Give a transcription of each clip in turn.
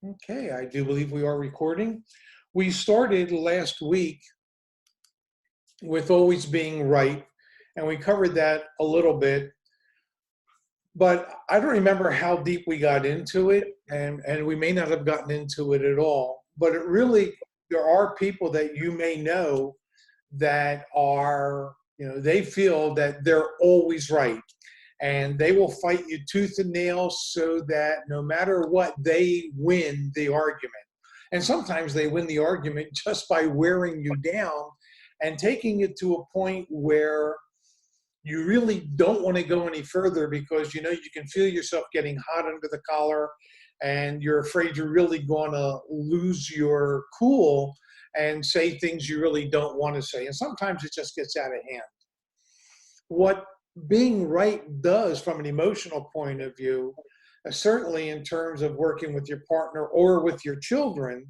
Okay, I do believe we are recording. We started last week with always being right, and we covered that a little bit, but I don't remember how deep we got into it, and we may not have gotten into it at all. But it really, there are people that you may know that are, they feel that they're always right. And they will fight you tooth and nail so that no matter what, they win the argument. And sometimes they win the argument just by wearing you down and taking it to a point where you really don't want to go any further because you can feel yourself getting hot under the collar and you're afraid you're really going to lose your cool and say things you really don't want to say. And sometimes it just gets out of hand. What being right does from an emotional point of view, certainly in terms of working with your partner or with your children,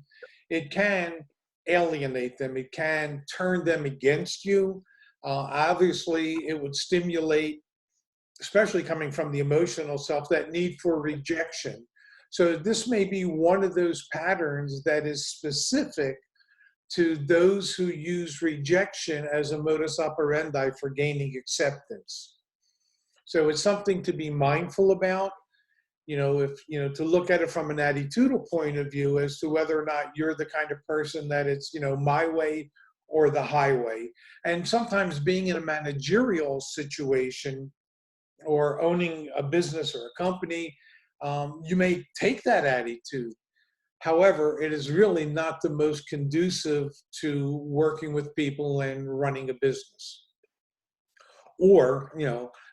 it can alienate them. It can turn them against you. Obviously, it would stimulate, especially coming from the emotional self, that need for rejection. So this may be one of those patterns that is specific to those who use rejection as a modus operandi for gaining acceptance. So it's something to be mindful about, to look at it from an attitudinal point of view as to whether or not you're the kind of person that it's, my way or the highway. And sometimes being in a managerial situation or owning a business or a company, you may take that attitude. However, it is really not the most conducive to working with people and running a business. Or,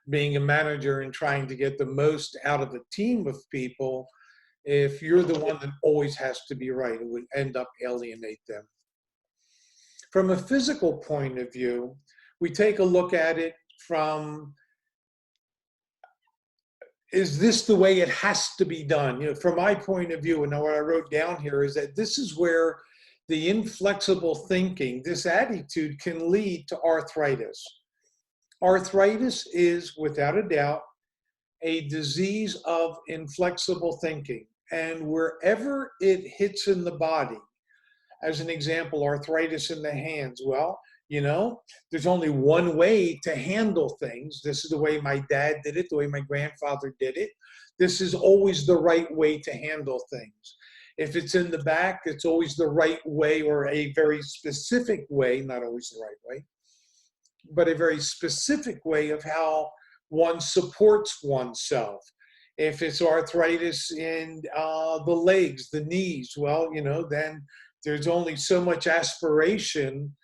being a manager and trying to get the most out of a team of people, if you're the one that always has to be right, it would end up alienate them. From a physical point of view, we take a look at it from, is this the way it has to be done? From my point of view, and what I wrote down here is that this is where the inflexible thinking, this attitude, can lead to arthritis. Arthritis is, without a doubt, a disease of inflexible thinking. And wherever it hits in the body, as an example, arthritis in the hands, well, there's only one way to handle things. This is the way my dad did it, the way my grandfather did it. This is always the right way to handle things. If it's in the back, it's always the right way, or a very specific way, not always the right way, but a very specific way of how one supports oneself. If it's arthritis in the legs, the knees, well, then there's only so much aspiration.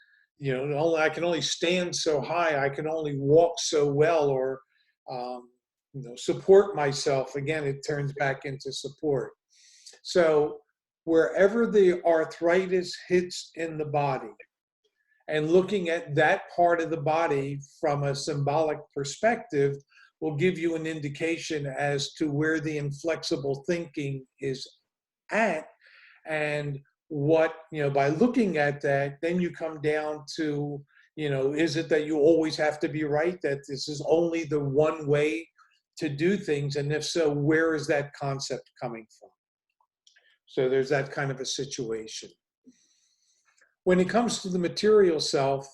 I can only stand so high. I can only walk so well, or support myself. Again, it turns back into support. So wherever the arthritis hits in the body, and looking at that part of the body from a symbolic perspective will give you an indication as to where the inflexible thinking is at. And what, by looking at that, then you come down to, is it that you always have to be right? That this is only the one way to do things? And if so, where is that concept coming from? So there's that kind of a situation. When it comes to the material self,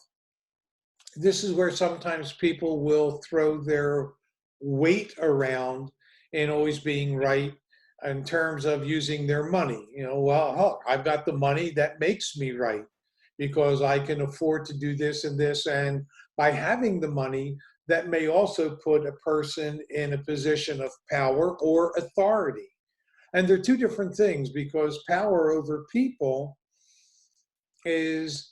this is where sometimes people will throw their weight around in always being right in terms of using their money. I've got the money, that makes me right because I can afford to do this and this. And by having the money, that may also put a person in a position of power or authority. And they're two different things, because power over people is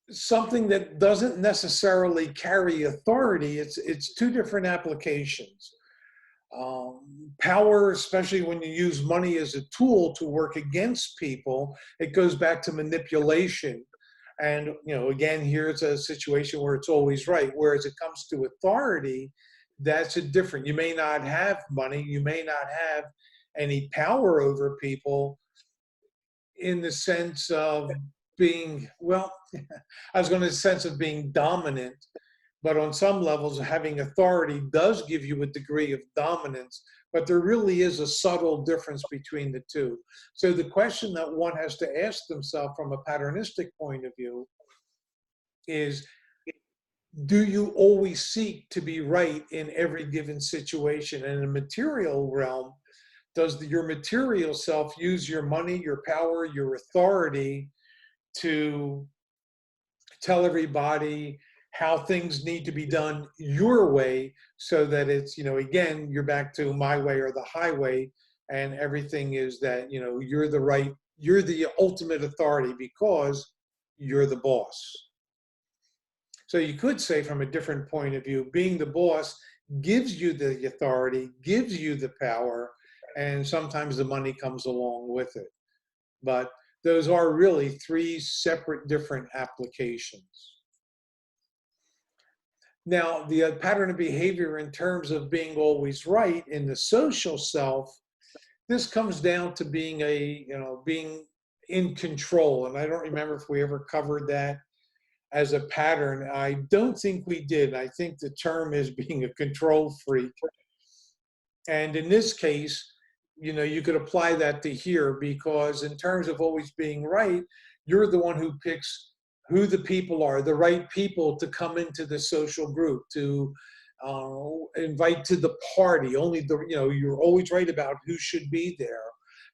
something that doesn't necessarily carry authority. It's two different applications. Power, especially when you use money as a tool to work against people, it goes back to manipulation. And again, here it's a situation where it's always right. Whereas it comes to authority, that's a different. You may not have money, you may not have any power over people, in the sense of being, I was going to sense of being dominant, but on some levels, having authority does give you a degree of dominance, but there really is a subtle difference between the two. So the question that one has to ask themselves from a patternistic point of view is, do you always seek to be right in every given situation? And in the material realm, does your material self use your money, your power, your authority to tell everybody how things need to be done your way, so that it's, again, you're back to my way or the highway, and everything is that, you're the right, you're the ultimate authority because you're the boss. So you could say, from a different point of view, being the boss gives you the authority, gives you the power, and sometimes the money comes along with it. But those are really three separate different applications. Now, the pattern of behavior in terms of being always right in the social self, this comes down to being being in control. And I don't remember if we ever covered that as a pattern. I don't think we did. I think the term is being a control freak. And in this case, you could apply that to here, because in terms of always being right, you're the one who picks who the people are, the right people to come into the social group, to invite to the party. Only you're always right about who should be there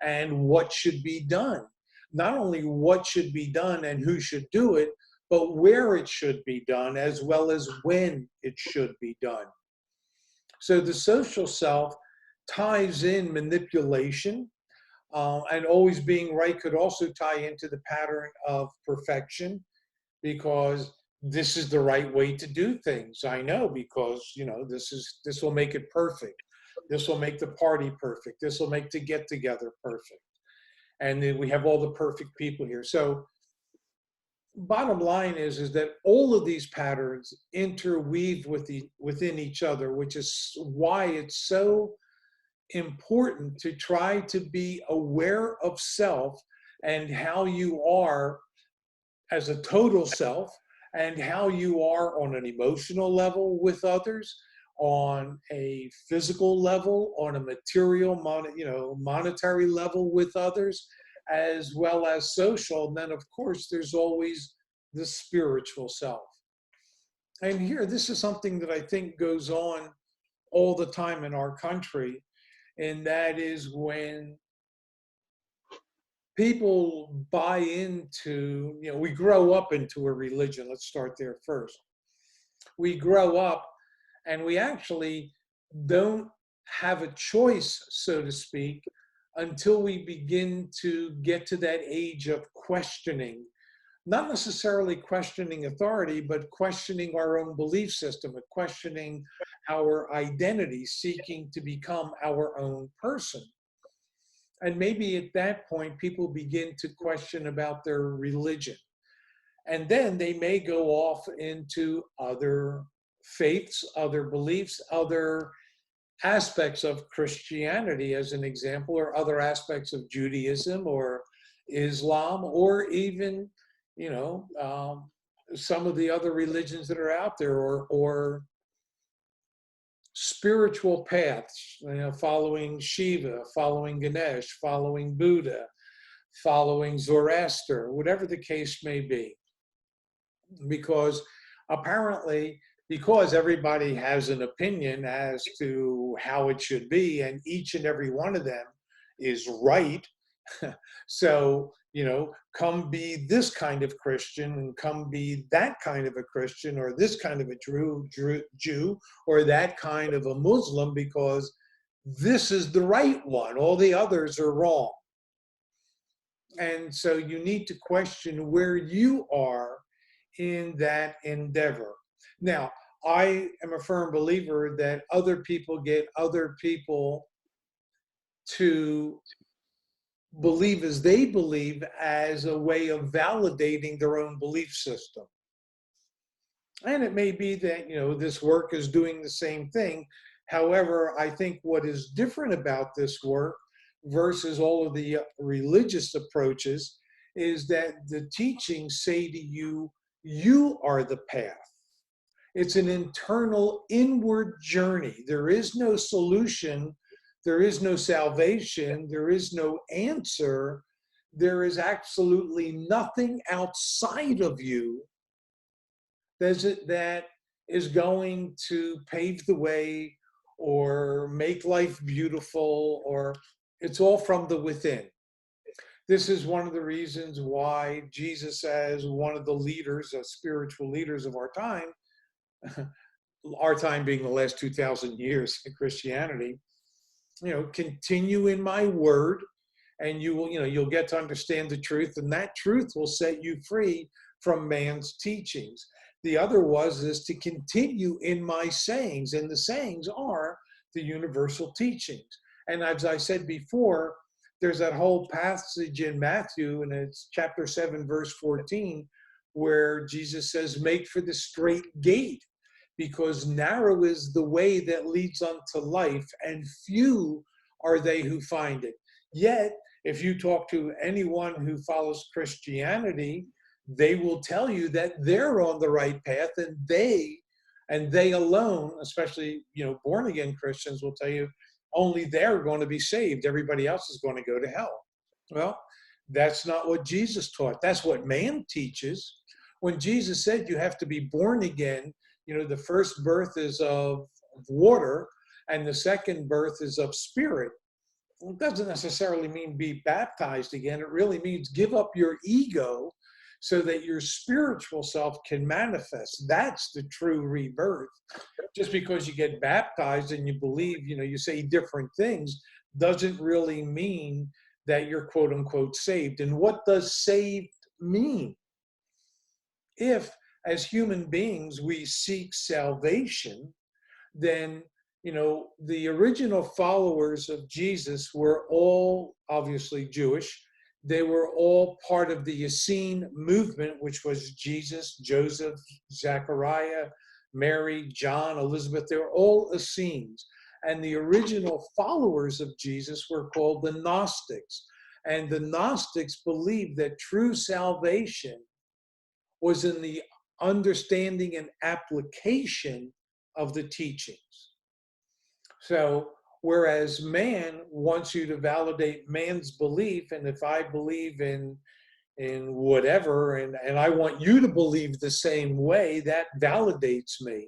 and what should be done. Not only what should be done and who should do it, but where it should be done, as well as when it should be done. So the social self ties in manipulation, and always being right could also tie into the pattern of perfection, because this is the right way to do things. I know, because this will make it perfect. This will make the party perfect. This will make the get together perfect. And then we have all the perfect people here. So bottom line is that all of these patterns interweave within each other, which is why it's so important to try to be aware of self and how you are as a total self, and how you are on an emotional level with others, on a physical level, on a material, monetary level with others, as well as social. And then, of course, there's always the spiritual self. And here, this is something that I think goes on all the time in our country, and that is when people buy into, we grow up into a religion. Let's start there first. We grow up and we actually don't have a choice, so to speak, until we begin to get to that age of questioning. Not necessarily questioning authority, but questioning our own belief system, and questioning our identity, seeking to become our own person. And maybe at that point, people begin to question about their religion. And then they may go off into other faiths, other beliefs, other aspects of Christianity, as an example, or other aspects of Judaism or Islam, or even, some of the other religions that are out there, or spiritual paths, following Shiva, following Ganesh, following Buddha, following Zoroaster, whatever the case may be. Because apparently, because everybody has an opinion as to how it should be, and each and every one of them is right. So, come be this kind of Christian, and come be that kind of a Christian, or this kind of a Jew, or that kind of a Muslim, because this is the right one. All the others are wrong. And so you need to question where you are in that endeavor. Now, I am a firm believer that other people get other people to believe as they believe, as a way of validating their own belief system. And it may be that, this work is doing the same thing. However, I think what is different about this work versus all of the religious approaches is that the teachings say to you, you are the path. It's an internal, inward journey. There is no solution there is no salvation, there is no answer, there is absolutely nothing outside of you that is going to pave the way or make life beautiful, or it's all from the within. This is one of the reasons why Jesus, as one of the leaders, spiritual leaders of our time being the last 2,000 years in Christianity, continue in my word, and you'll get to understand the truth, and that truth will set you free from man's teachings. The other is to continue in my sayings, and the sayings are the universal teachings. And as I said before, there's that whole passage in Matthew, and it's chapter 7, verse 14, where Jesus says, make for the straight gate, because narrow is the way that leads unto life, and few are they who find it. Yet, if you talk to anyone who follows Christianity, they will tell you that they're on the right path, and they alone, especially born again Christians, will tell you only they're going to be saved. Everybody else is going to go to hell. Well, that's not what Jesus taught. That's what man teaches. When Jesus said you have to be born again, the first birth is of water and the second birth is of spirit. It doesn't necessarily mean be baptized again. It really means give up your ego so that your spiritual self can manifest. That's the true rebirth. Just because you get baptized and you believe, you say different things, doesn't really mean that you're quote unquote saved. And what does saved mean? If, as human beings, we seek salvation, then the original followers of Jesus were all obviously Jewish. They were all part of the Essene movement, which was Jesus, Joseph, Zechariah, Mary, John, Elizabeth. They were all Essenes. And the original followers of Jesus were called the Gnostics. And the Gnostics believed that true salvation was in the understanding and application of the teachings. So, whereas man wants you to validate man's belief, and if I believe in whatever, and I want you to believe the same way, that validates me.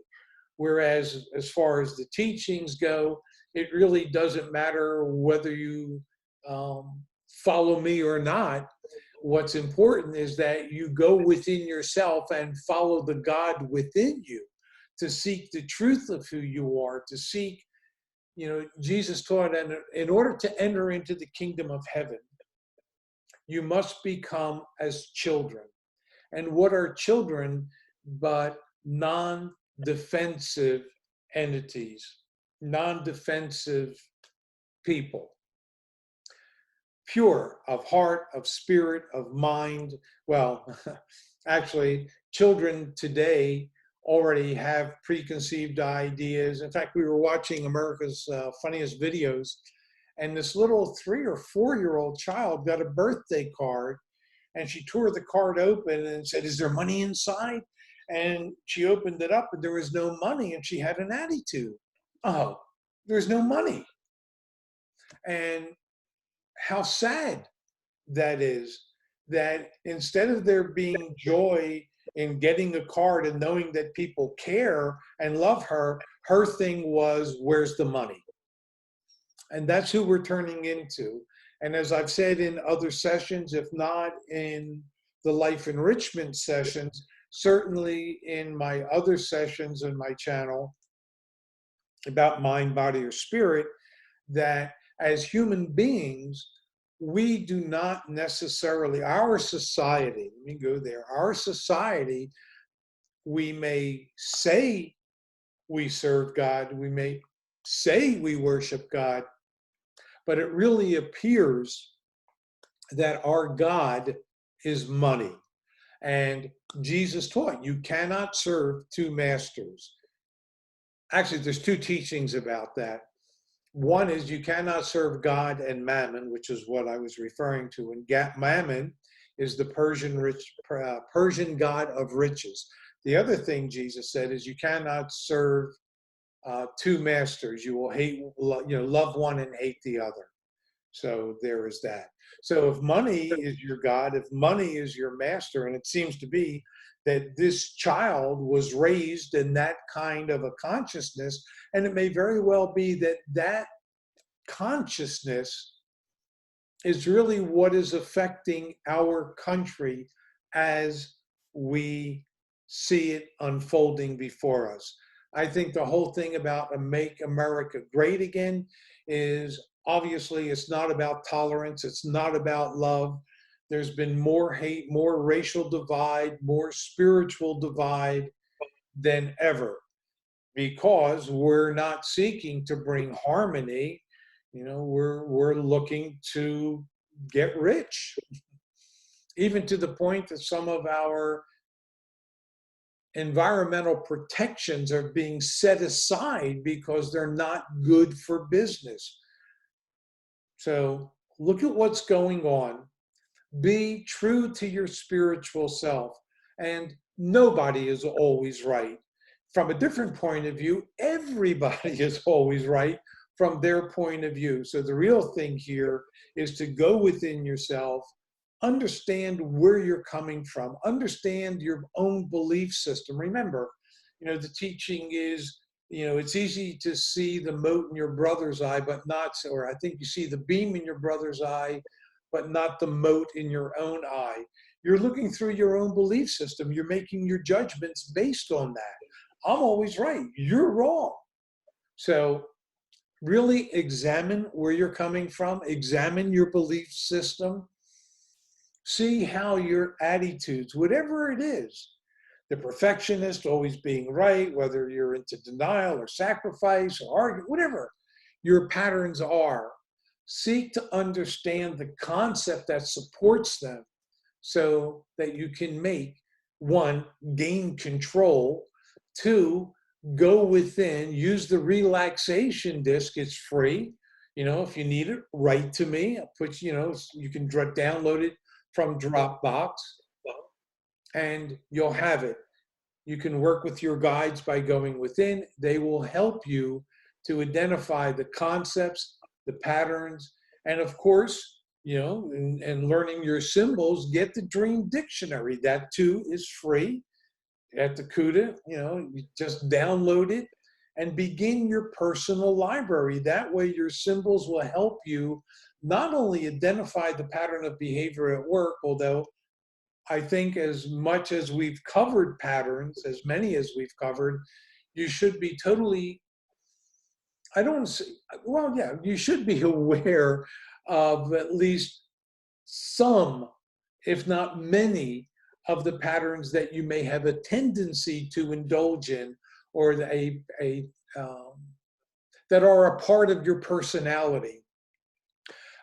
Whereas as far as the teachings go, it really doesn't matter whether you follow me or not. What's important is that you go within yourself and follow the God within you, to seek the truth of who you are, to seek, Jesus taught, and in order to enter into the kingdom of heaven, you must become as children. And what are children but non-defensive entities, non-defensive people? Pure of heart, of spirit, of mind. Well, actually, children today already have preconceived ideas. In fact, we were watching America's Funniest Videos, and this little 3 or 4-year-old child got a birthday card, and she tore the card open and said, "Is there money inside?" And she opened it up, and there was no money, and she had an attitude. Oh, there's no money. And how sad that is, that instead of there being joy in getting a card and knowing that people care and love her, her thing was, where's the money? And that's who we're turning into. And as I've said in other sessions, if not in the life enrichment sessions, certainly in my other sessions in my channel about mind, body, or spirit, that as human beings, we do not necessarily, our society, let me go there, our society, we may say we serve God, we may say we worship God, but it really appears that our God is money. And Jesus taught you cannot serve two masters. Actually, there's two teachings about that. One is you cannot serve God and mammon, which is what I was referring to. And mammon is the Persian god of riches. The other thing Jesus said is you cannot serve two masters. You will love one and hate the other. So there is that. So if money is your God, if money is your master, and it seems to be that this child was raised in that kind of a consciousness, and it may very well be that that consciousness is really what is affecting our country as we see it unfolding before us. I think the whole thing about a Make America Great Again is obviously it's not about tolerance, it's not about love. There's been more hate, more racial divide, more spiritual divide than ever because we're not seeking to bring harmony. We're looking to get rich, even to the point that some of our environmental protections are being set aside because they're not good for business. So look at what's going on. Be true to your spiritual self, and nobody is always right. From a different point of view, everybody is always right from their point of view. So the real thing here is to go within yourself, understand where you're coming from, understand your own belief system. Remember, the teaching is, it's easy to see the mote in your brother's eye, but not, or I think you see the beam in your brother's eye, but not the mote in your own eye. You're looking through your own belief system. You're making your judgments based on that. I'm always right. You're wrong. So really examine where you're coming from. Examine your belief system. See how your attitudes, whatever it is, the perfectionist always being right, whether you're into denial or sacrifice or argue, whatever your patterns are, seek to understand the concept that supports them so that you can make, one, gain control, two, go within, use the relaxation disc, it's free. If you need it, write to me. I'll put, you can download it from Dropbox and you'll have it. You can work with your guides by going within. They will help you to identify the concepts, the patterns, and of course, and learning your symbols, get the Dream Dictionary. That too is free at the CUDA. You just download it and begin your personal library. That way your symbols will help you not only identify the pattern of behavior at work, although I think as much as we've covered patterns, as many as we've covered, you should be totally, you should be aware of at least some, if not many, of the patterns that you may have a tendency to indulge in, or that are a part of your personality,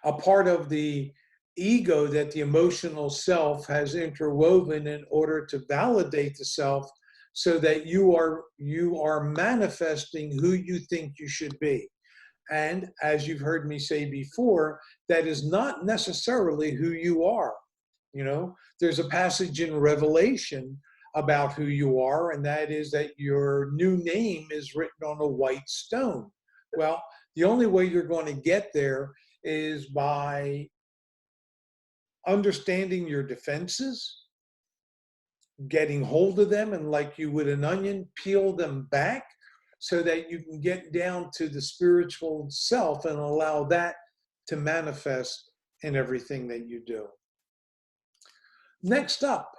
a part of the ego that the emotional self has interwoven in order to validate the self, so that you are manifesting who you think you should be. And as you've heard me say before, that is not necessarily who you are. There's a passage in Revelation about who you are, and that is that your new name is written on a white stone. Well, the only way you're going to get there is by understanding your defenses, getting hold of them, and like you would an onion, peel them back so that you can get down to the spiritual self and allow that to manifest in everything that you do. Next up,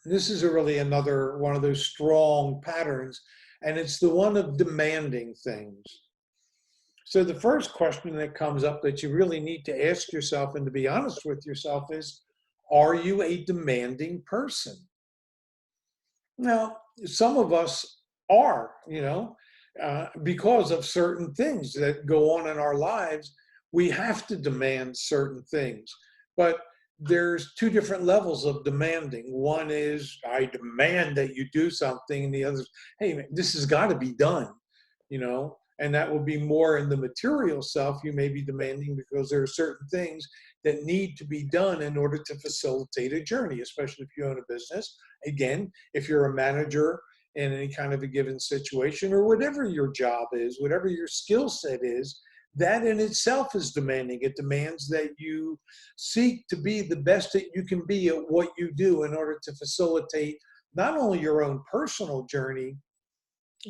this is really another one of those strong patterns, and it's the one of demanding things. So the first question that comes up that you really need to ask yourself and to be honest with yourself is, are you a demanding person? Now, some of us are, because of certain things that go on in our lives, we have to demand certain things. But there's two different levels of demanding. One is, I demand that you do something, and the other is, hey, this has got to be done, and that will be more in the material self. You may be demanding because there are certain things that need to be done in order to facilitate a journey, especially if you own a business. Again, if you're a manager in any kind of a given situation, or whatever your job is, whatever your skill set is, that in itself is demanding. It demands that you seek to be the best that you can be at what you do in order to facilitate not only your own personal journey,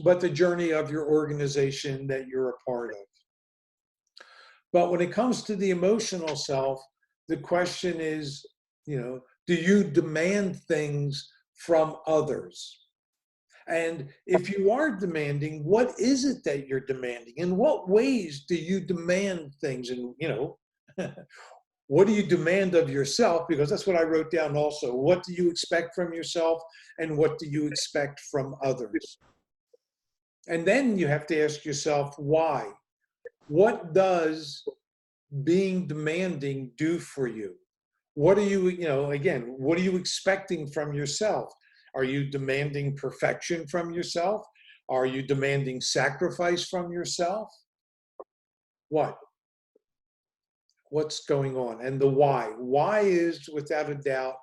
but the journey of your organization that you're a part of. But when it comes to the emotional self, the question is, do you demand things from others? And if you are demanding, what is it that you're demanding? In what ways do you demand things? And, what do you demand of yourself? Because that's what I wrote down also. What do you expect from yourself, and what do you expect from others? And then you have to ask yourself, why? What does being demanding do for you? What are you, again, what are you expecting from yourself? Are you demanding perfection from yourself? Are you demanding sacrifice from yourself? What? What's going on? And the why. Why is, without a doubt,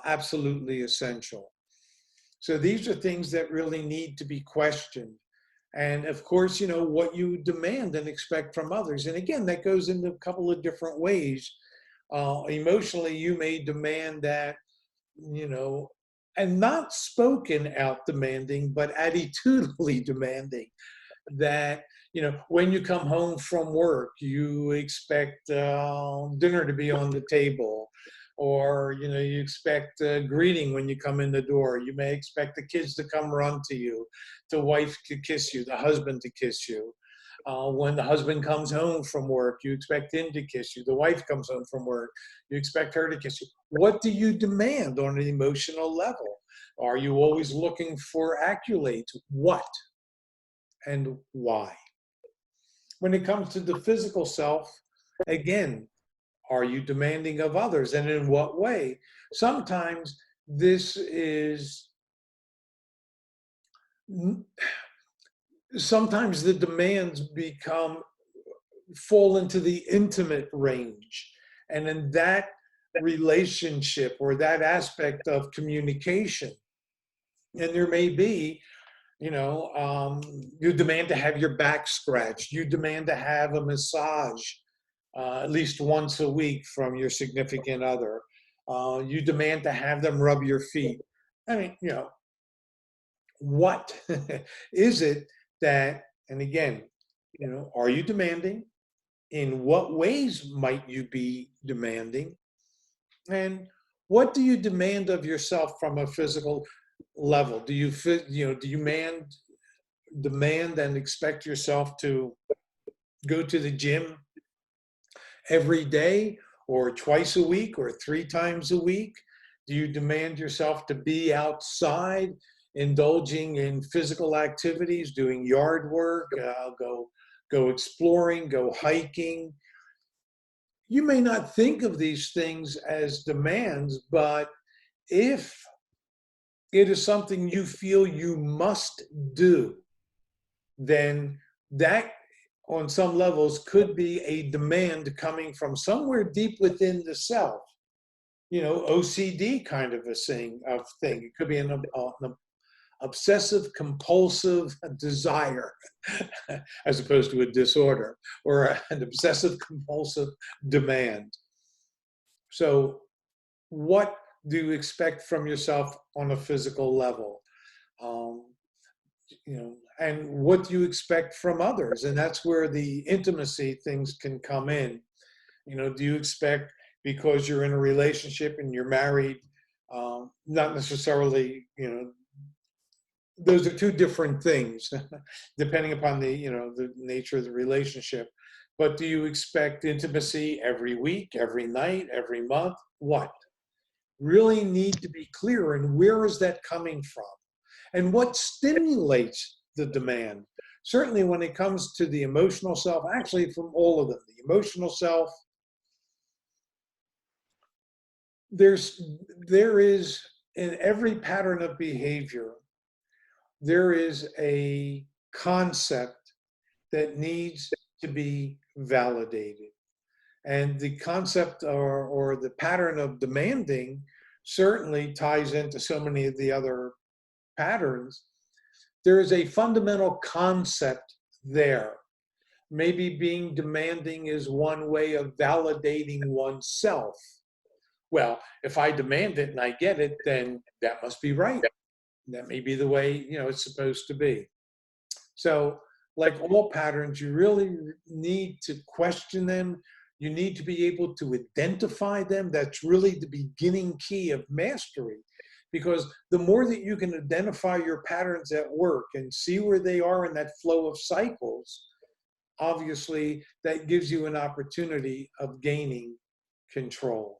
absolutely essential. So these are things that really need to be questioned. And of course, what you demand and expect from others. And again, that goes into a couple of different ways. Emotionally, you may demand that, and not spoken out demanding, but attitudinally demanding that, when you come home from work, you expect dinner to be on the table, or, you expect a greeting when you come in the door. You may expect the kids to come run to you, the wife to kiss you, the husband to kiss you. When the husband comes home from work, you expect him to kiss you. The wife comes home from work, you expect her to kiss you. What do you demand on an emotional level? Are you always looking for accolades? What and why? When it comes to the physical self, again, are you demanding of others, and in what way? Sometimes this is, sometimes the demands fall into the intimate range. And in that relationship or that aspect of communication, and there may be, you demand to have your back scratched, you demand to have a massage at least once a week from your significant other. You demand to have them rub your feet. I mean, what is it that, and again, are you demanding? In what ways might you be demanding? And what do you demand of yourself from a physical level? Do you demand and expect yourself to go to the gym every day, or twice a week, or 3 times a week? Do you demand yourself to be outside, indulging in physical activities, doing yard work, go exploring, go hiking? You may not think of these things as demands, but if it is something you feel you must do, then that on some levels could be a demand coming from somewhere deep within the self. OCD kind of a thing. It could be an obsessive compulsive desire as opposed to a disorder, or an obsessive compulsive demand. So what do you expect from yourself on a physical level? And what do you expect from others? And that's where the intimacy things can come in. Do you expect, because you're in a relationship and you're married, not necessarily, those are two different things, depending upon the nature of the relationship. But do you expect intimacy every week, every night, every month? What? Really need to be clear. And where is that coming from? And what stimulates the demand? Certainly when it comes to the emotional self, actually from all of them, the emotional self, there is, in every pattern of behavior, there is a concept that needs to be validated. And the concept or the pattern of demanding certainly ties into so many of the other patterns. there is a fundamental concept there. Maybe being demanding is one way of validating oneself. Well, if I demand it and I get it, then that must be right. That may be the way, it's supposed to be. So, like all patterns, you really need to question them. You need to be able to identify them. That's really the beginning key of mastery. Because the more that you can identify your patterns at work and see where they are in that flow of cycles, obviously that gives you an opportunity of gaining control.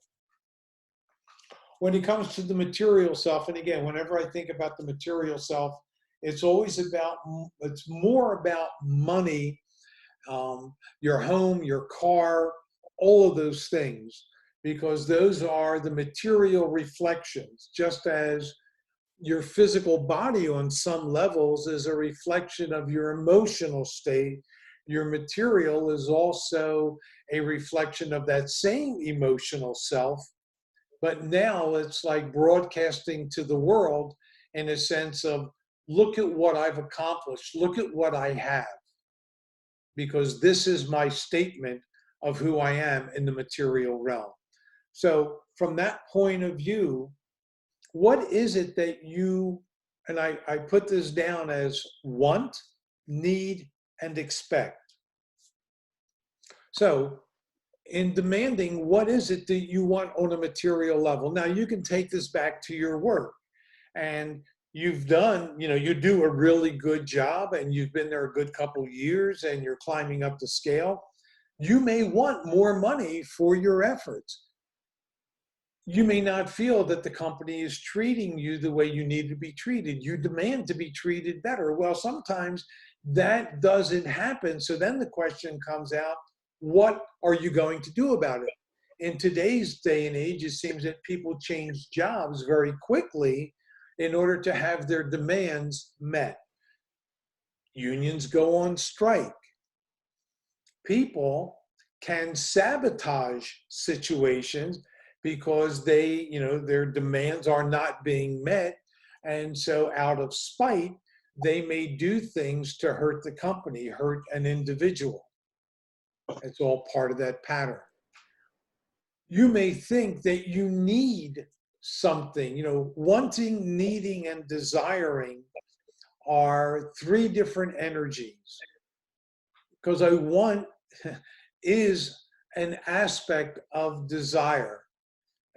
When it comes to the material self, and again, whenever I think about the material self, it's more about money, your home, your car, all of those things, because those are the material reflections, just as your physical body on some levels is a reflection of your emotional state. Your material is also a reflection of that same emotional self, but now it's like broadcasting to the world in a sense of, look at what I've accomplished, look at what I have, because this is my statement of who I am in the material realm. So from that point of view, what is it that you, and I put this down as want, need, and expect. So in demanding, what is it that you want on a material level? Now you can take this back to your work, and you've done, you do a really good job and you've been there a good couple years and you're climbing up the scale. You may want more money for your efforts. You may not feel that the company is treating you the way you need to be treated. You demand to be treated better. Well, sometimes that doesn't happen. So then the question comes out, what are you going to do about it? In today's day and age, it seems that people change jobs very quickly in order to have their demands met. Unions go on strike. People can sabotage situations because their demands are not being met. And so out of spite, they may do things to hurt the company, hurt an individual. It's all part of that pattern. You may think that you need something, wanting, needing, and desiring are three different energies. Because I want is an aspect of desire.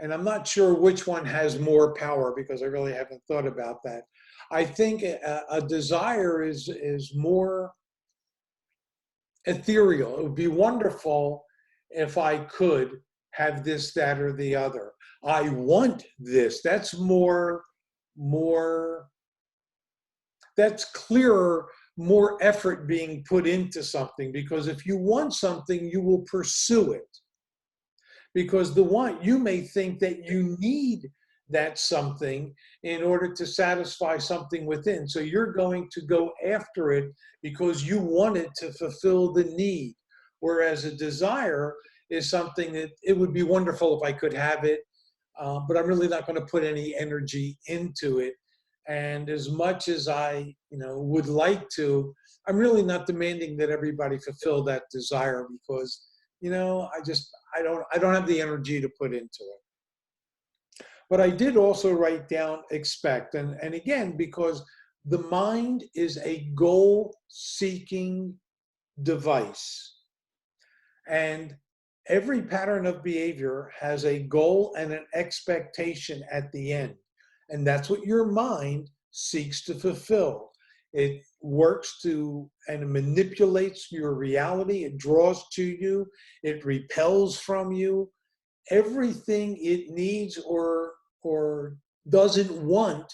And I'm not sure which one has more power because I really haven't thought about that. I think a desire is more ethereal. It would be wonderful if I could have this, that, or the other. I want this. That's that's clearer, more effort being put into something, because if you want something, you will pursue it. Because the want, you may think that you need that something in order to satisfy something within. So you're going to go after it because you want it to fulfill the need. Whereas a desire is something that it would be wonderful if I could have it, but I'm really not going to put any energy into it. And as much as I, would like to, I'm really not demanding that everybody fulfill that desire because, I don't have the energy to put into it. But I did also write down expect. And again, because the mind is a goal-seeking device. And every pattern of behavior has a goal and an expectation at the end. And that's what your mind seeks to fulfill. It works to and manipulates your reality. It draws to you. It repels from you. Everything it needs or doesn't want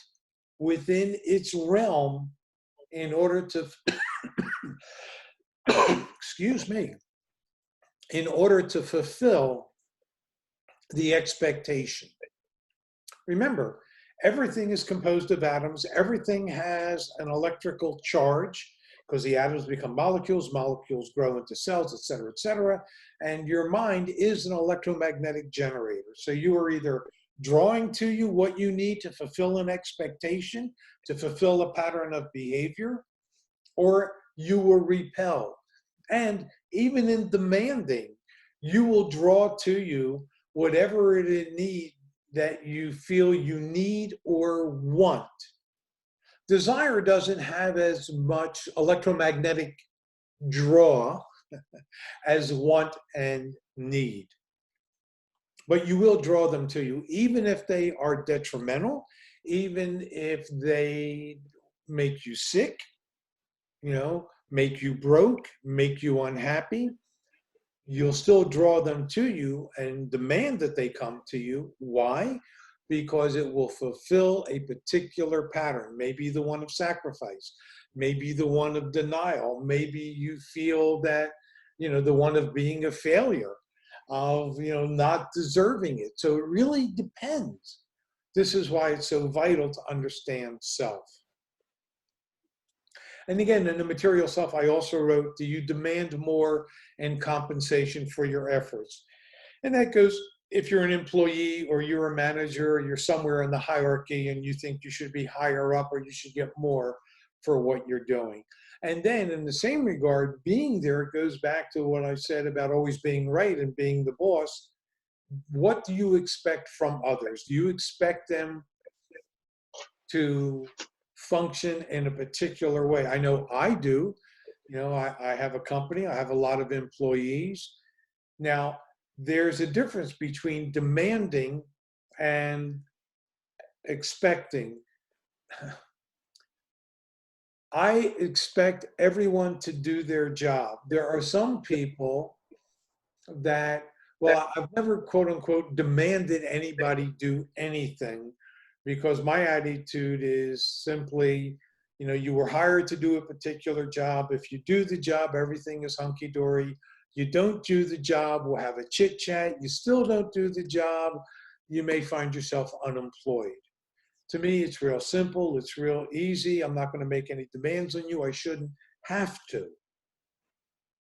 within its realm in order to, excuse me, in order to fulfill the expectation. Remember, everything is composed of atoms. Everything has an electrical charge because the atoms become molecules, molecules grow into cells, et cetera, et cetera. And your mind is an electromagnetic generator. So you are either drawing to you what you need to fulfill an expectation, to fulfill a pattern of behavior, or you will repel. And even in demanding, you will draw to you whatever it is that you feel you need or want. Desire doesn't have as much electromagnetic draw as want and need. But you will draw them to you, even if they are detrimental, even if they make you sick, make you broke, make you unhappy. You'll still draw them to you and demand that they come to you. Why? Because it will fulfill a particular pattern, maybe the one of sacrifice, maybe the one of denial, maybe you feel that, the one of being a failure, of, not deserving it. So it really depends. This is why it's so vital to understand self. And again, in the material self, I also wrote, do you demand more in compensation for your efforts? And that goes, if you're an employee or you're a manager, or you're somewhere in the hierarchy and you think you should be higher up or you should get more for what you're doing. And then in the same regard, being there, it goes back to what I said about always being right and being the boss. What do you expect from others? Do you expect them to function in a particular way? I know I do. I have a company, I have a lot of employees. Now, there's a difference between demanding and expecting. I expect everyone to do their job. There are some people that, well, I've never, quote unquote, demanded anybody do anything, because my attitude is simply, you were hired to do a particular job. If you do the job, everything is hunky-dory. You don't do the job, we'll have a chit-chat. You still don't do the job, you may find yourself unemployed. To me, it's real simple. It's real easy. I'm not going to make any demands on you. I shouldn't have to.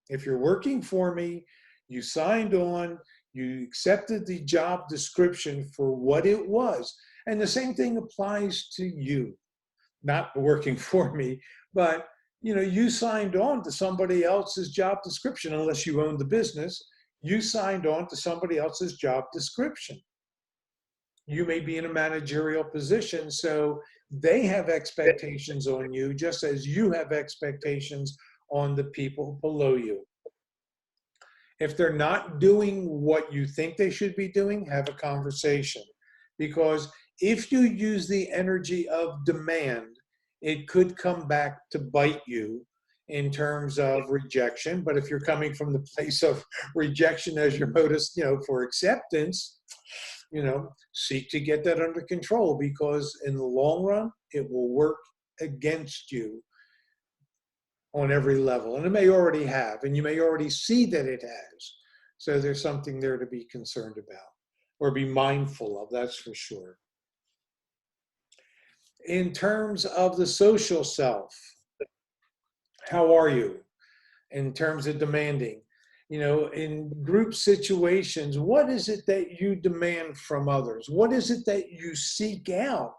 If you're working for me, you signed on, you accepted the job description for what it was. And the same thing applies to you, not working for me, but you signed on to somebody else's job description. Unless you own the business, you signed on to somebody else's job description. You may be in a managerial position, so they have expectations on you, just as you have expectations on the people below you. If they're not doing what you think they should be doing, have a conversation. Because if you use the energy of demand, it could come back to bite you in terms of rejection. But if you're coming from the place of rejection as your motive, for acceptance, seek to get that under control, because in the long run, it will work against you on every level. And it may already have, and you may already see that it has. So there's something there to be concerned about or be mindful of, that's for sure. In terms of the social self, how are you in terms of demanding? In group situations, what is it that you demand from others? What is it that you seek out?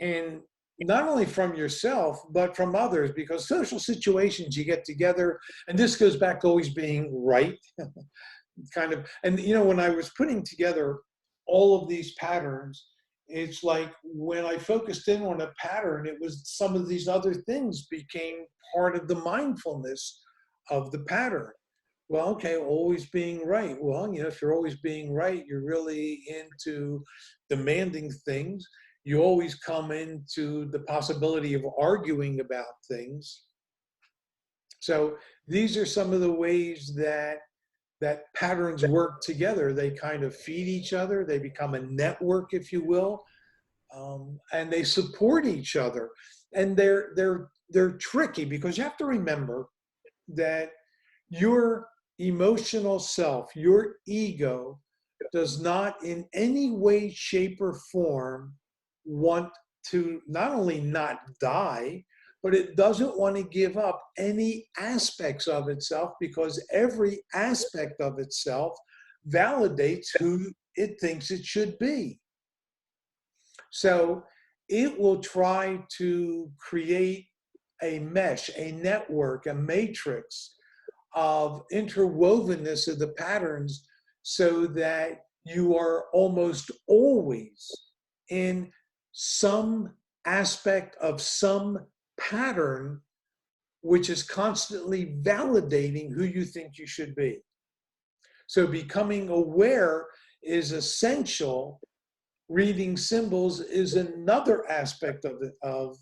And not only from yourself, but from others, because social situations, you get together, and this goes back to always being right, kind of. And, when I was putting together all of these patterns, it's like when I focused in on a pattern, it was some of these other things became part of the mindfulness of the pattern. Well, okay, always being right. Well, if you're always being right, you're really into demanding things. You always come into the possibility of arguing about things. So these are some of the ways that patterns work together. They kind of feed each other. They become a network, if you will, and they support each other. And they're tricky, because you have to remember that your emotional self, your ego, does not in any way, shape, or form want to not only not die, but it doesn't want to give up any aspects of itself, because every aspect of itself validates who it thinks it should be. So it will try to create a mesh, a network, a matrix of interwovenness of the patterns so that you are almost always in some aspect of some pattern which is constantly validating who you think you should be. So becoming aware is essential. Reading symbols is another aspect of it, of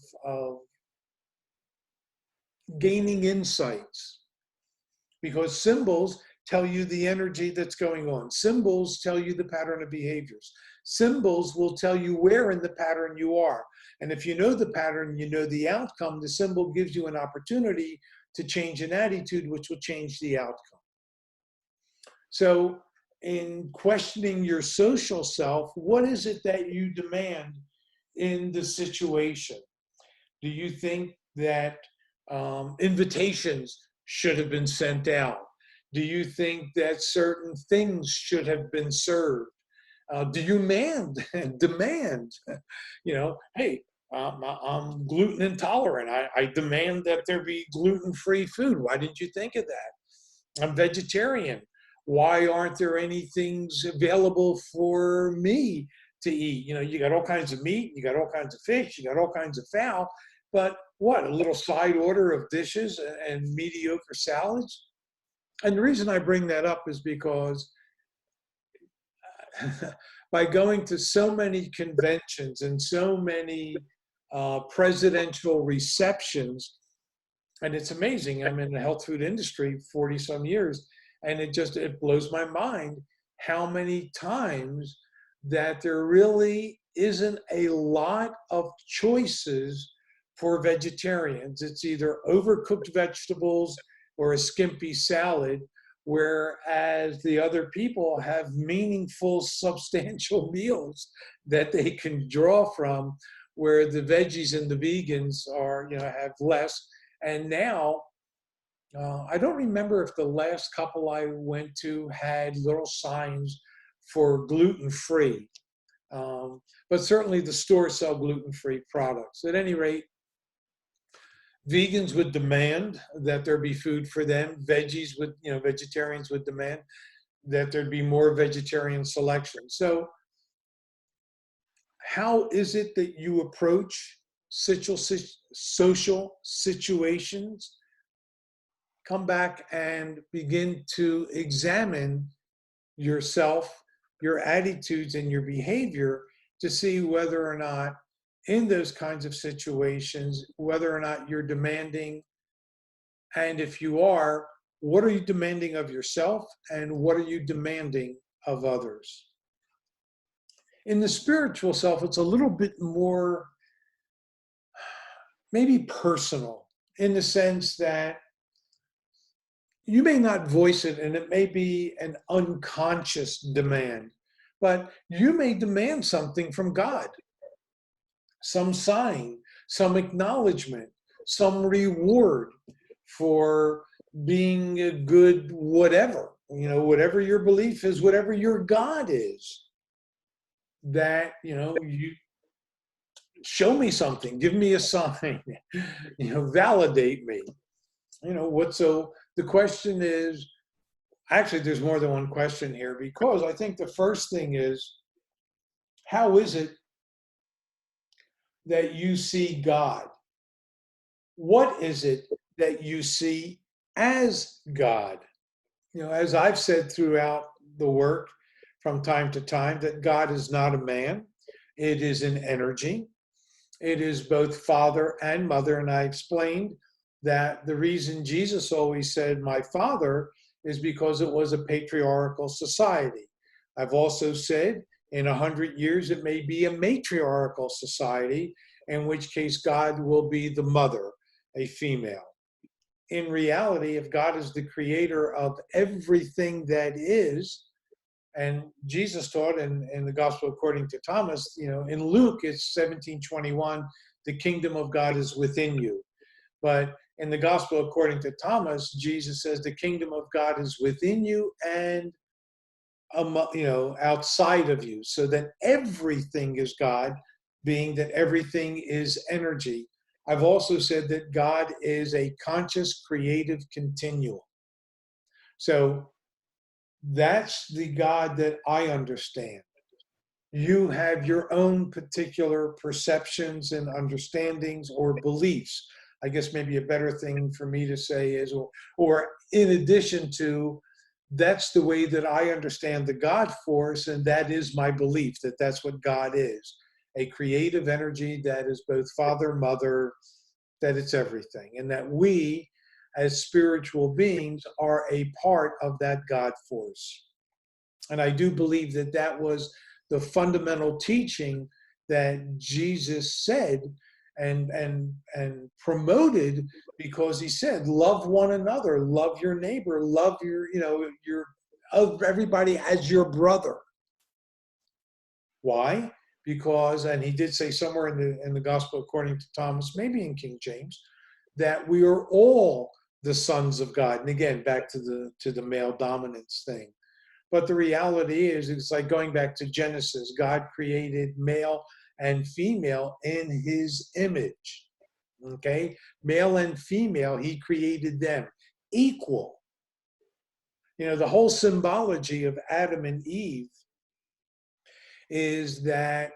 gaining insights, because symbols tell you the energy that's going on. Symbols tell you the pattern of behaviors. Symbols will tell you where in the pattern you are. And if you know the pattern, you know the outcome, the symbol gives you an opportunity to change an attitude, which will change the outcome. So in questioning your social self, what is it that you demand in the situation? Do you think that invitations should have been sent out? Do you think that certain things should have been served? Do you demand, hey, I'm gluten intolerant. I demand that there be gluten-free food. Why didn't you think of that? I'm vegetarian. Why aren't there any things available for me to eat? You got all kinds of meat, you got all kinds of fish, you got all kinds of fowl, but what, a little side order of dishes and mediocre salads? And the reason I bring that up is because by going to so many conventions and so many presidential receptions, and it's amazing, I'm in the health food industry 40 some years, and it blows my mind how many times that there really isn't a lot of choices for vegetarians. It's either overcooked vegetables or a skimpy salad, whereas the other people have meaningful, substantial meals that they can draw from, where the veggies and the vegans are, have less. And now, I don't remember if the last couple I went to had little signs for gluten-free, but certainly the stores sell gluten-free products. At any rate, vegans would demand that there be food for them. Vegetarians would demand that there'd be more vegetarian selection. So how is it that you approach social situations? Come back and begin to examine yourself, your attitudes, and your behavior to see whether or not in those kinds of situations, whether or not you're demanding, and if you are, what are you demanding of yourself and what are you demanding of others? In the spiritual self, it's a little bit more maybe personal, in the sense that you may not voice it and it may be an unconscious demand, but you may demand something from God, some sign, some acknowledgement, some reward for being a good whatever, whatever your belief is, whatever your God is, that, you show me something, give me a sign, validate me. So the question is, actually, there's more than one question here, because I think the first thing is, how is it that you see God? What is it that you see as God? As I've said throughout the work from time to time, that God is not a man. It is an energy. It is both father and mother. And I explained that the reason Jesus always said, my father, is because it was a patriarchal society. I've also said in 100 years, it may be a matriarchal society, in which case God will be the mother, a female. In reality, if God is the creator of everything that is, and Jesus taught in the Gospel according to Thomas, in Luke, it's 17:21, the kingdom of God is within you. But in the Gospel according to Thomas, Jesus says the kingdom of God is within you and outside of you, so that everything is God, being that everything is energy. I've also said that God is a conscious creative continuum. So that's the God that I understand. You have your own particular perceptions and understandings or beliefs. I guess maybe a better thing for me to say is, or in addition to, that's the way that I understand the God force, and that is my belief that that's what God is, a creative energy that is both father, mother, that it's everything, and that we as spiritual beings are a part of that God force. And I do believe that that was the fundamental teaching that Jesus said and promoted, because he said, love one another, love your neighbor, love your everybody as your brother. Why? Because, and he did say somewhere in the gospel according to Thomas, maybe in King James, that we are all the sons of God. And again, back to the male dominance thing. But the reality is, it's like going back to Genesis. God created male and female in his image. Okay? Male and female, he created them equal. The whole symbology of Adam and Eve is that,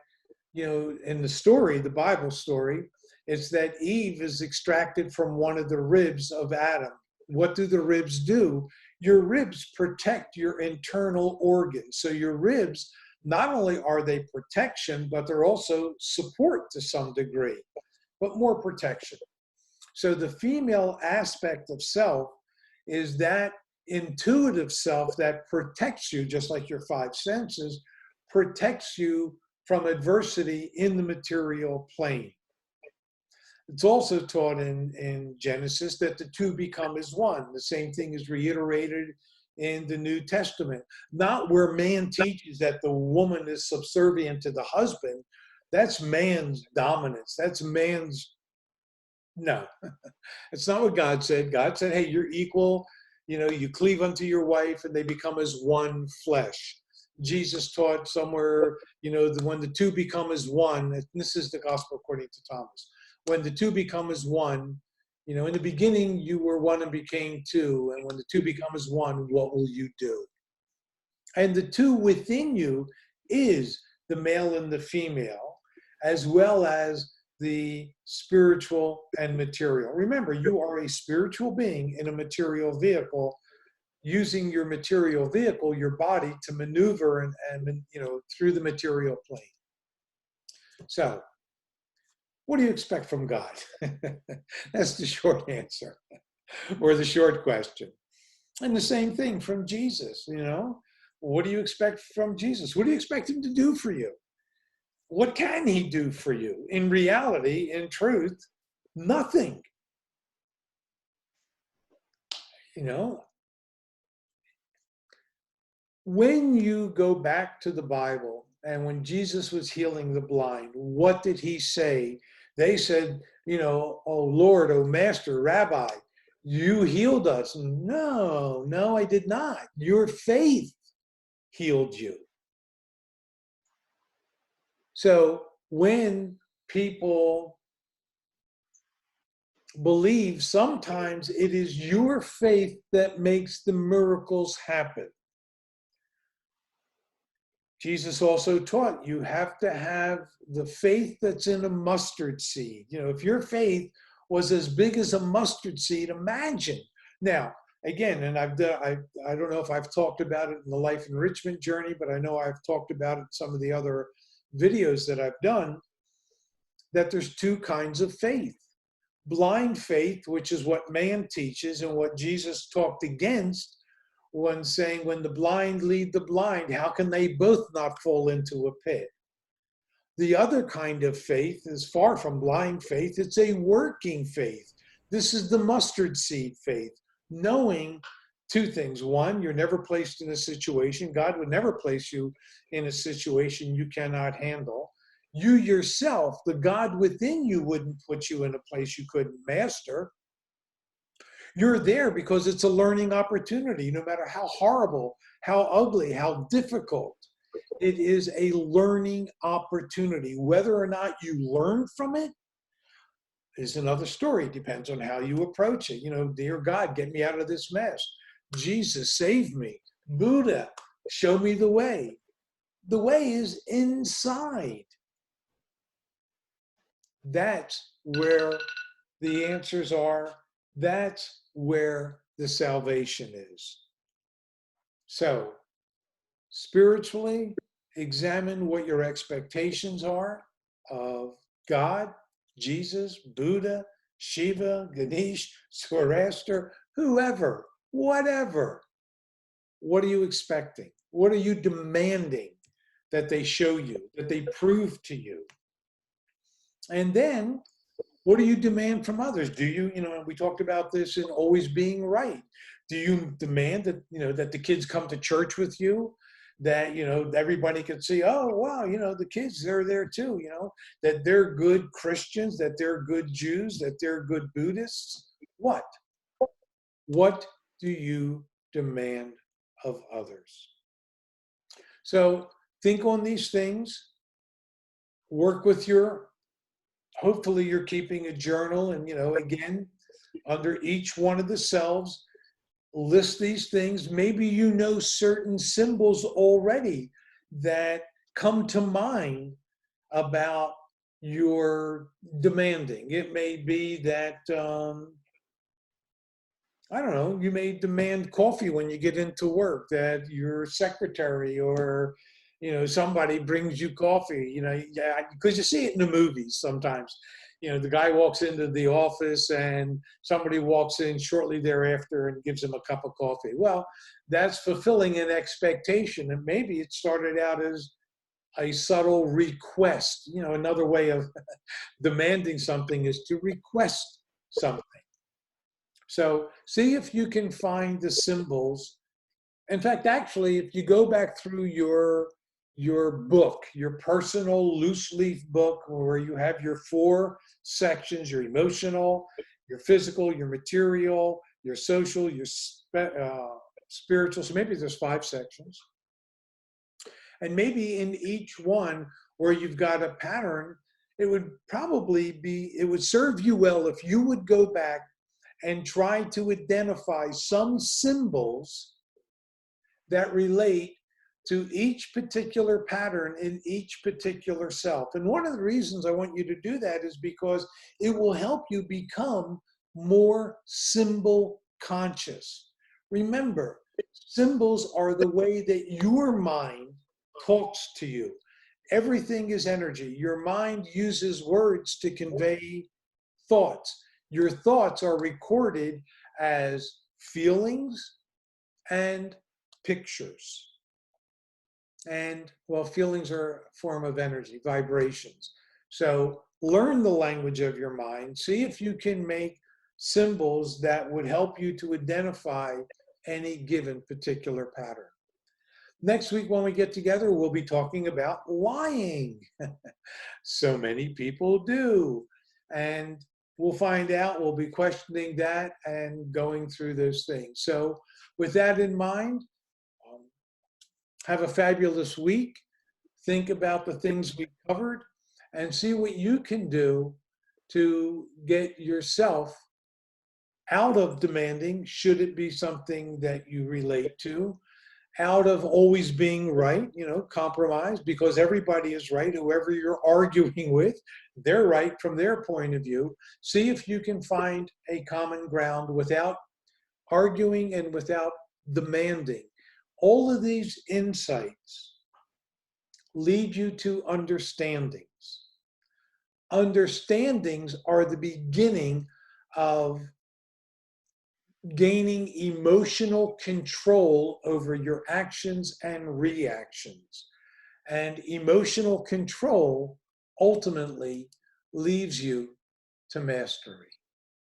in the story, the Bible story, it's that Eve is extracted from one of the ribs of Adam. What do the ribs do? Your ribs protect your internal organs. So your ribs, not only are they protection, but they're also support to some degree, but more protection. So the female aspect of self is that intuitive self that protects you, just like your five senses, protects you from adversity in the material plane. It's also taught in Genesis that the two become as one. The same thing is reiterated in the New Testament. Not where man teaches that the woman is subservient to the husband. That's man's dominance. That's man's, no. It's not what God said. God said, hey, you're equal. You cleave unto your wife and they become as one flesh. Jesus taught somewhere, when the two become as one, and this is the gospel according to Thomas. When the two become as one, in the beginning you were one and became two, and when the two become as one, what will you do? And the two within you is the male and the female, as well as the spiritual and material. Remember, you are a spiritual being in a material vehicle, using your material vehicle, your body, to maneuver and through the material plane. So, what do you expect from God? That's the short answer, or the short question. And the same thing from Jesus, What do you expect from Jesus? What do you expect him to do for you? What can he do for you? In reality, in truth, nothing. When you go back to the Bible, and when Jesus was healing the blind, what did he say? They said, oh Lord, oh Master, Rabbi, you healed us. No, I did not. Your faith healed you. So when people believe, sometimes it is your faith that makes the miracles happen. Jesus also taught you have to have the faith that's in a mustard seed. If your faith was as big as a mustard seed, imagine. Now, again, and I don't know if I've talked about it in the life enrichment journey, but I know I've talked about it in some of the other videos that I've done, that there's two kinds of faith. Blind faith, which is what man teaches and what Jesus talked against, when saying, when the blind lead the blind, how can they both not fall into a pit? The other kind of faith is far from blind faith. It's a working faith. This is the mustard seed faith, knowing two things. One, you're never placed in a situation. God would never place you in a situation you cannot handle. You yourself, the God within you, wouldn't put you in a place you couldn't master. You're there because it's a learning opportunity, no matter how horrible, how ugly, how difficult. It is a learning opportunity. Whether or not you learn from it is another story. It depends on how you approach it. Dear God, get me out of this mess. Jesus, save me. Buddha, show me the way. The way is inside. That's where the answers are. That's where the salvation is. So, spiritually, examine what your expectations are of God, Jesus, Buddha, Shiva, Ganesh, Zoroaster, whoever, whatever. What are you expecting? What are you demanding that they show you, that they prove to you? And then, what do you demand from others? Do you, we talked about this in always being right. Do you demand that, that the kids come to church with you? That, everybody can see, oh, wow, the kids, they're there too, that they're good Christians, that they're good Jews, that they're good Buddhists? What? What do you demand of others? So think on these things, work with hopefully you're keeping a journal, and, again, under each one of the selves, list these things. Maybe certain symbols already that come to mind about your demanding. It may be that, I don't know, you may demand coffee when you get into work, that your secretary or, somebody brings you coffee, because you see it in the movies sometimes. The guy walks into the office and somebody walks in shortly thereafter and gives him a cup of coffee. Well, that's fulfilling an expectation. And maybe it started out as a subtle request. Another way of demanding something is to request something. So see if you can find the symbols. In fact, actually, if you go back through your book, your personal loose leaf book, where you have your 4 sections, your emotional, your physical, your material, your social, your spiritual. So maybe there's 5 sections. And maybe in each one where you've got a pattern, it would serve you well if you would go back and try to identify some symbols that relate to each particular pattern in each particular self. And one of the reasons I want you to do that is because it will help you become more symbol conscious. Remember, symbols are the way that your mind talks to you. Everything is energy. Your mind uses words to convey thoughts. Your thoughts are recorded as feelings and pictures. And, well, feelings are a form of energy, vibrations. So learn the language of your mind. See if you can make symbols that would help you to identify any given particular pattern. Next week, when we get together, we'll be talking about lying. So many people do. And we'll find out. We'll be questioning that and going through those things. So with that in mind, have a fabulous week. Think about the things we covered and see what you can do to get yourself out of demanding, should it be something that you relate to, out of always being right, compromise, because everybody is right. Whoever you're arguing with, they're right from their point of view. See if you can find a common ground without arguing and without demanding. All of these insights lead you to understandings. Understandings are the beginning of gaining emotional control over your actions and reactions. And emotional control ultimately leads you to mastery.